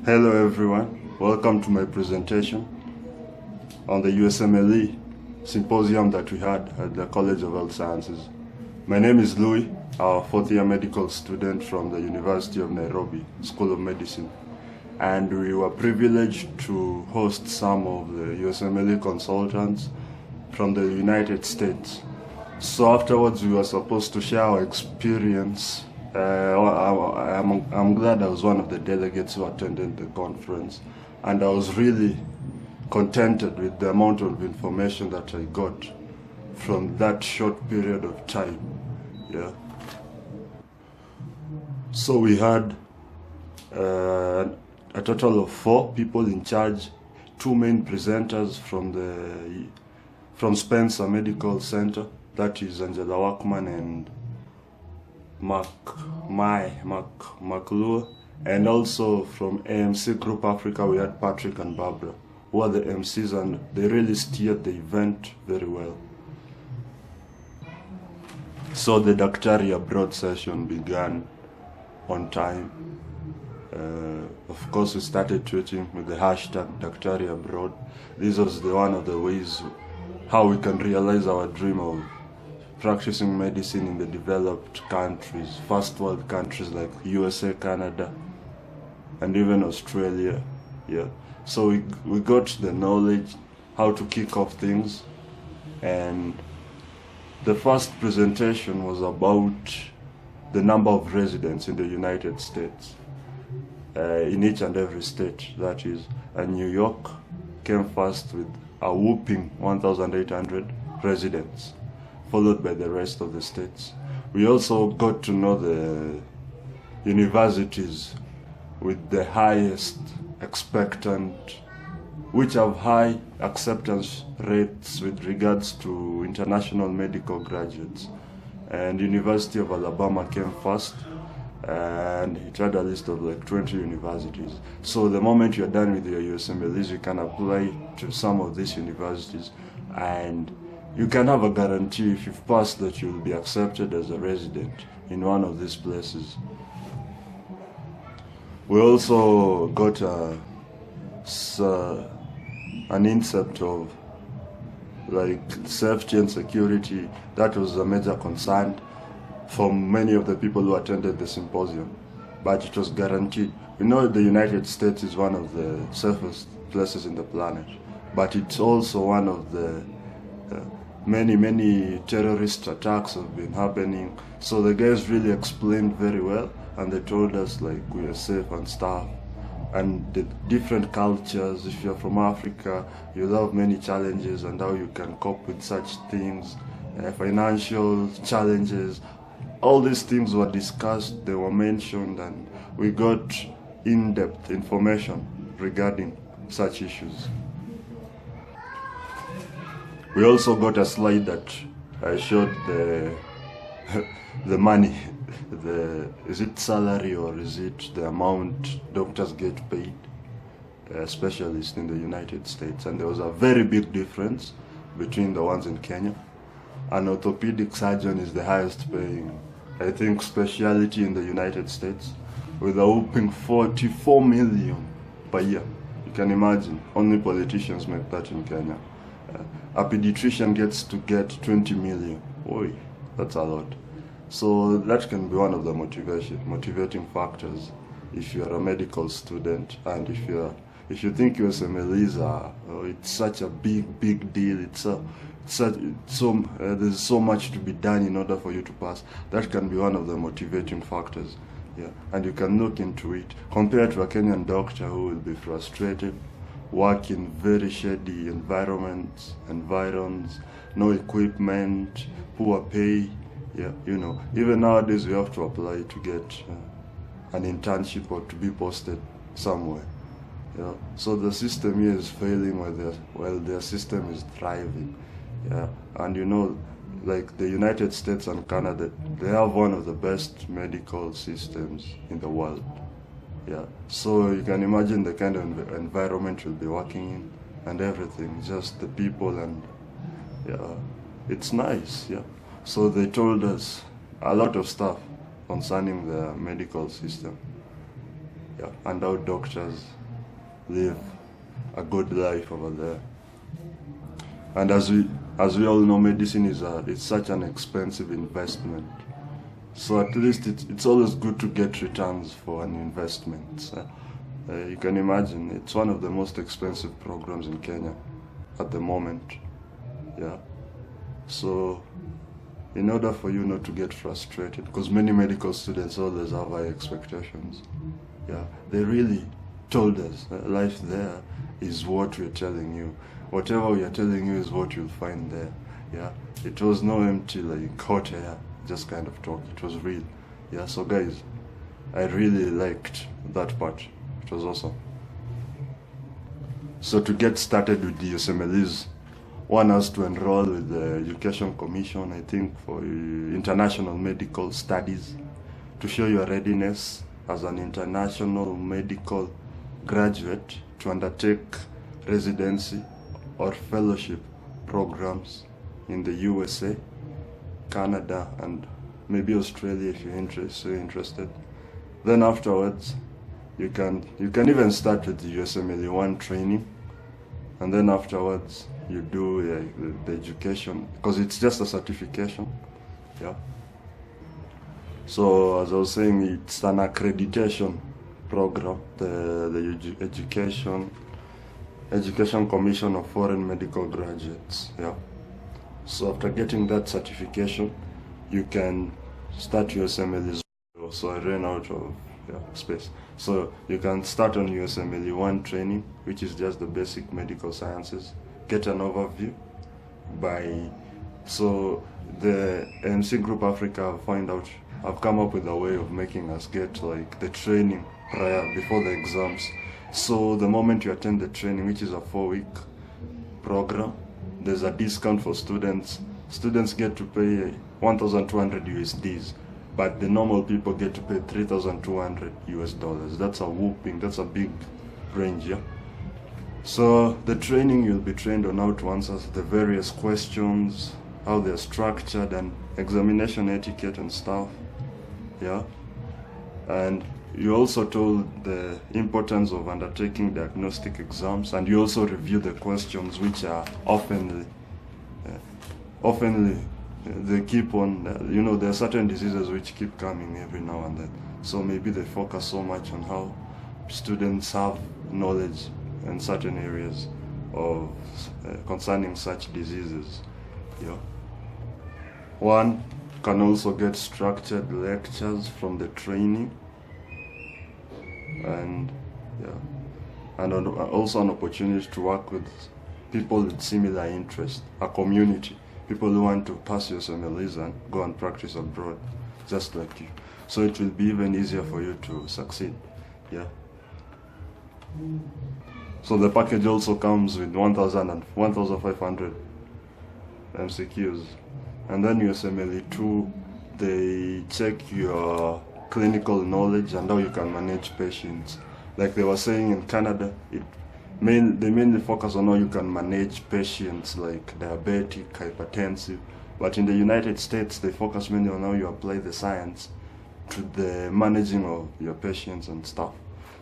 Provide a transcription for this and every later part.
Hello everyone, welcome to my presentation on the USMLE symposium that we had at the College of Health Sciences. My name is Louis, a fourth year medical student from the University of Nairobi, School of Medicine. And we were privileged to host some of the USMLE consultants from the United States. So afterwards we were supposed to share our experience. I'm glad I was one of the delegates who attended the conference, and I was really contented with the amount of information that I got from that short period of time. Yeah. So we had a total of 4 people in charge, 2 main presenters from Spencer Medical Center, that is Angela Wackman and McClure, and also from AMC Group Africa we had Patrick and Barbara, who are the MCs, and they really steered the event very well. So the Daktari Abroad session began on time. Of course, we started tweeting with the hashtag Daktari Abroad. This was one of the ways how we can realize our dream of practicing medicine in the developed countries, first world countries like USA, Canada, and even Australia. Yeah. So we got the knowledge how to kick off things, and the first presentation was about the number of residents in the United States, in each and every state, that is. And New York came first with a whopping 1,800 residents, followed by the rest of the states. We also got to know the universities with the highest expectant, which have high acceptance rates with regards to international medical graduates. And University of Alabama came first, and it had a list of like 20 universities. So the moment you're done with your USMLEs, you can apply to some of these universities, and you can have a guarantee if you've passed that you'll be accepted as a resident in one of these places. We also got an incept of like safety and security. That was a major concern for many of the people who attended the symposium, but it was guaranteed. We know the United States is one of the safest places in the planet, but it's also one of the many terrorist attacks have been happening. So the guys really explained very well, and they told us like we are safe and stuff. And the different cultures, if you're from Africa, you'll have many challenges and how you can cope with such things, financial challenges. All these things were discussed, they were mentioned, and we got in-depth information regarding such issues. We also got a slide that showed the the money, is it salary or is it the amount doctors get paid, specialists in the United States, and there was a very big difference between the ones in Kenya. An orthopedic surgeon is the highest paying, I think, specialty in the United States, with a whopping 44 million per year. You can imagine, only politicians make that in Kenya. A pediatrician gets to get 20 million. Oi, that's a lot. So that can be one of the motivating factors if you're a medical student, and if you think USMLEs are, it's such a big deal. There's so much to be done in order for you to pass. That can be one of the motivating factors. Yeah, and you can look into it. Compared to a Kenyan doctor who will be frustrated, work in very shady environs, no equipment, poor pay. Yeah, you know, even nowadays we have to apply to get an internship or to be posted somewhere. Yeah, so the system here is failing while their system is thriving. Yeah, and you know, like the United States and Canada, they have one of the best medical systems in the world. Yeah, so you can imagine the kind of environment you'll be working in and everything, just the people, and yeah, it's nice. Yeah, so they told us a lot of stuff concerning the medical system. yeah, and how doctors live a good life over there. And as we all know, medicine it's such an expensive investment. So at least it's always good to get returns for an investment. You can imagine it's one of the most expensive programs in Kenya at the moment. Yeah. So in order for you not to get frustrated, because many medical students always have high expectations. Yeah, they really told us life there is what we're telling you. Whatever we are telling you is what you'll find there. Yeah, it was no empty like hot air, just kind of talk. It was real. Yeah, so guys, I really liked that part. It was awesome. So to get started with the USMLEs, one has to enroll with the Education Commission, I think, for international medical studies to show your readiness as an international medical graduate to undertake residency or fellowship programs in the USA, Canada, and maybe Australia if you're interested. Then afterwards, you can even start with the USMLE 1 training, and then afterwards you do the education, because it's just a certification. Yeah. So as I was saying, it's an accreditation program, the Education Commission of Foreign Medical Graduates. Yeah. So after getting that certification, you can start USMLE. So I ran out of space. So you can start on USMLE 1 training, which is just the basic medical sciences. Get an overview so the MC Group Africa have come up with a way of making us get like the training before the exams. So the moment you attend the training, which is a 4-week program, there's a discount for students. Students get to pay 1,200 USDs, but the normal people get to pay 3,200 US dollars. That's a big range, yeah. So the training, you'll be trained on how to answer the various questions, how they're structured, and examination etiquette and stuff. Yeah. And you also told the importance of undertaking diagnostic exams, and you also review the questions, which are often they keep on, there are certain diseases which keep coming every now and then. So maybe they focus so much on how students have knowledge in certain areas of concerning such diseases. Yeah. One can also get structured lectures from the training, and also an opportunity to work with people with similar interests, a community, people who want to pass USMLEs and go and practice abroad, just like you. So it will be even easier for you to succeed. Yeah. So the package also comes with 1,000 and 1,500 MCQs. And then USMLE 2, they check your clinical knowledge and how you can manage patients. Like they were saying in Canada, they mainly focus on how you can manage patients like diabetic, hypertensive. But in the United States, they focus mainly on how you apply the science to the managing of your patients and stuff.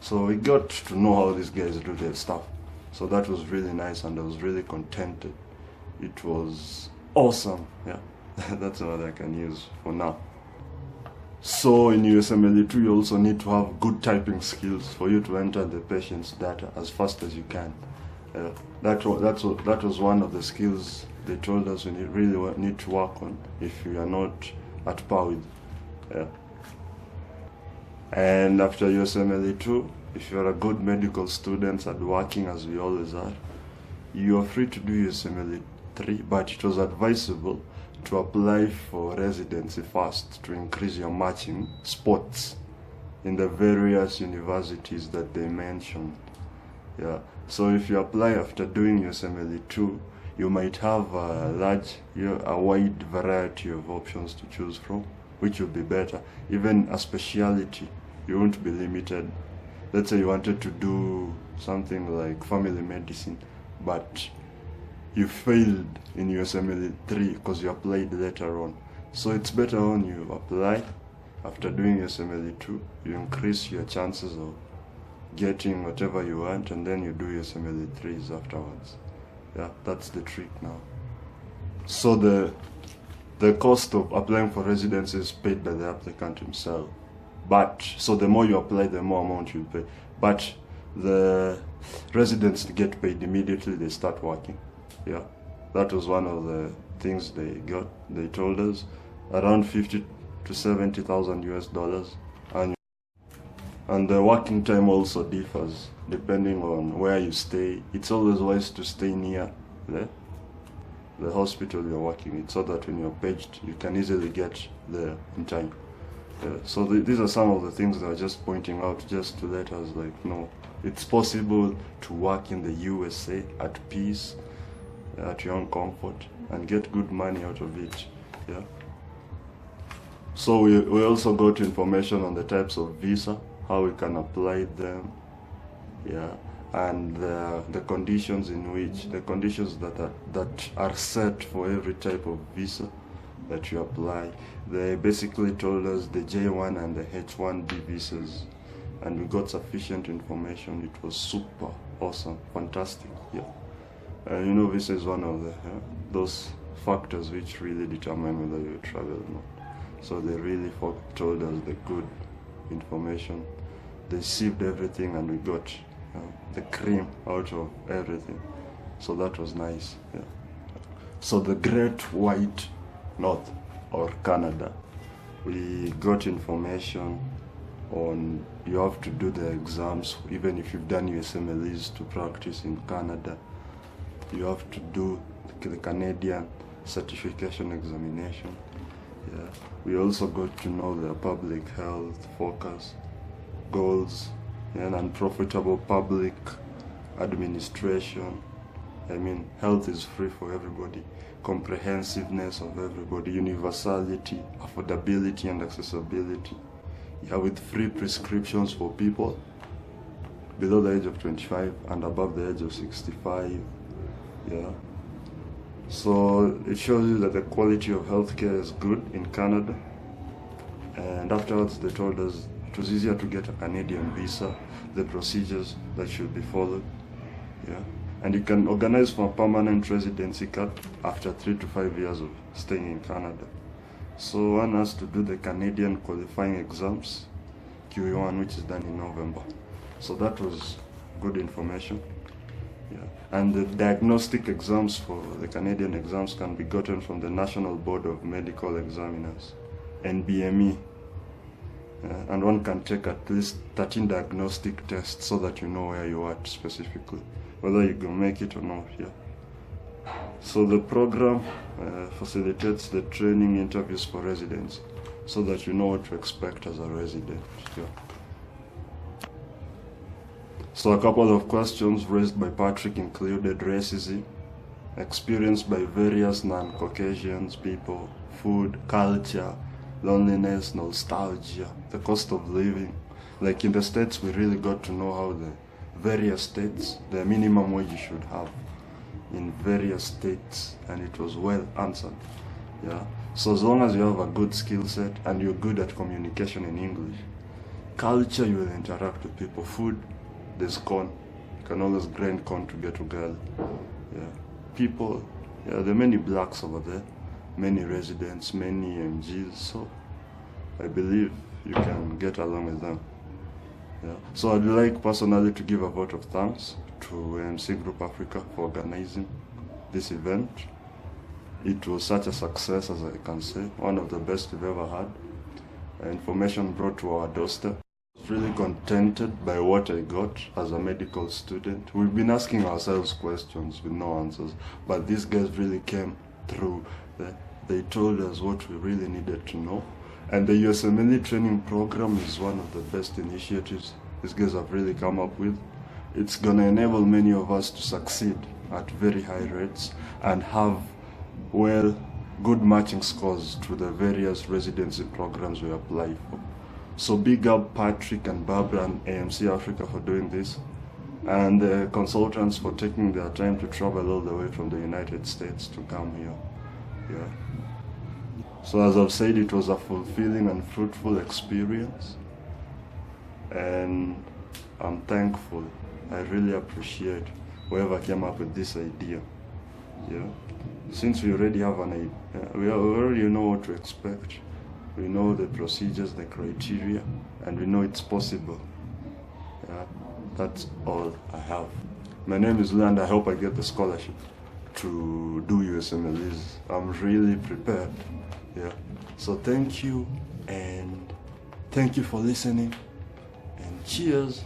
So we got to know how these guys do their stuff. So that was really nice, and I was really contented. It was awesome. Yeah, that's what I can use for now. So in USMLE 2, you also need to have good typing skills for you to enter the patient's data as fast as you can. That was one of the skills they told us we really need to work on if you are not at par with. And after USMLE 2, if you're a good medical student and working as we always are, you are free to do USMLE 3, but it was advisable to apply for residency first to increase your matching spots in the various universities that they mentioned. Yeah. So if you apply after doing USMLE 2, you might have a wide variety of options to choose from, which will be better. Even a specialty, you won't be limited. Let's say you wanted to do something like family medicine, but you failed in USMLE 3 because you applied later on. So it's better when you apply after doing USMLE 2, you increase your chances of getting whatever you want, and then you do USMLE 3s afterwards. Yeah, that's the trick now. So the cost of applying for residency is paid by the applicant himself. But, so the more you apply, the more amount you pay. But the residents get paid immediately they start working. Yeah, that was one of the things they got. They told us around 50 to 70,000 US dollars annually. And the working time also differs depending on where you stay. It's always wise to stay near the hospital you're working in, so that when you're paged, you can easily get there in time. So these are some of the things that I'm just pointing out, just to let us know it's possible to work in the USA at peace, at your own comfort, and get good money out of it. Yeah. So we also got information on the types of visa, how we can apply them. Yeah. And the conditions in which, the conditions that are set for every type of visa that you apply. They basically told us the J1 and the H1B visas, and we got sufficient information. It was super awesome, fantastic. Yeah. And this is one of those factors which really determine whether you travel or not. So they really told us the good information. They sieved everything, and we got the cream out of everything. So that was nice. Yeah. So the Great White North, or Canada, we got information on you have to do the exams even if you've done USMLEs to practice in Canada. You have to do the Canadian certification examination. Yeah. We also got to know the public health focus, goals, and profitable public administration. I mean, health is free for everybody, comprehensiveness of everybody, universality, affordability and accessibility. Yeah, with free prescriptions for people below the age of 25 and above the age of 65. Yeah. So it shows you that the quality of healthcare is good in Canada. And afterwards they told us it was easier to get a Canadian visa, the procedures that should be followed. Yeah. And you can organize for a permanent residency card after 3 to 5 years of staying in Canada. So one has to do the Canadian qualifying exams, QE1, which is done in November. So that was good information. Yeah. And the diagnostic exams for the Canadian exams can be gotten from the National Board of Medical Examiners, NBME. And one can take at least 13 diagnostic tests so that you know where you are specifically, whether you can make it or not. Yeah. So the program facilitates the training interviews for residents so that you know what to expect as a resident. Yeah. So a couple of questions raised by Patrick included racism, experienced by various non-Caucasians people, food, culture, loneliness, nostalgia, the cost of living. Like in the States, we really got to know how the various states, the minimum wage you should have in various states, and it was well answered. Yeah. So as long as you have a good skill set and you're good at communication in English, culture, you will interact with people. Food, there's corn. You can always grind corn to get ugali. Yeah. People, there are many blacks over there, many residents, many MGs, so I believe you can get along with them. Yeah. So I'd like personally to give a vote of thanks to AMC Group Africa for organizing this event. It was such a success, as I can say, one of the best we've ever had. Information brought to our doorstep. I was really contented by what I got as a medical student. We've been asking ourselves questions with no answers, but these guys really came through. They told us what we really needed to know. And the USMLE training program is one of the best initiatives these guys have really come up with. It's going to enable many of us to succeed at very high rates and have, good matching scores to the various residency programs we apply for. So big up Patrick and Barbara and AMC Africa for doing this, and the consultants for taking their time to travel all the way from the United States to come here. Yeah. So as I've said, it was a fulfilling and fruitful experience, and I'm thankful. I really appreciate whoever came up with this idea. Yeah, since we already have an idea, we already know what to expect. We know the procedures, the criteria, and we know it's possible. Yeah, that's all I have. My name is Land. I hope I get the scholarship to do USMLEs. I'm really prepared. Yeah. So thank you, and thank you for listening, and cheers.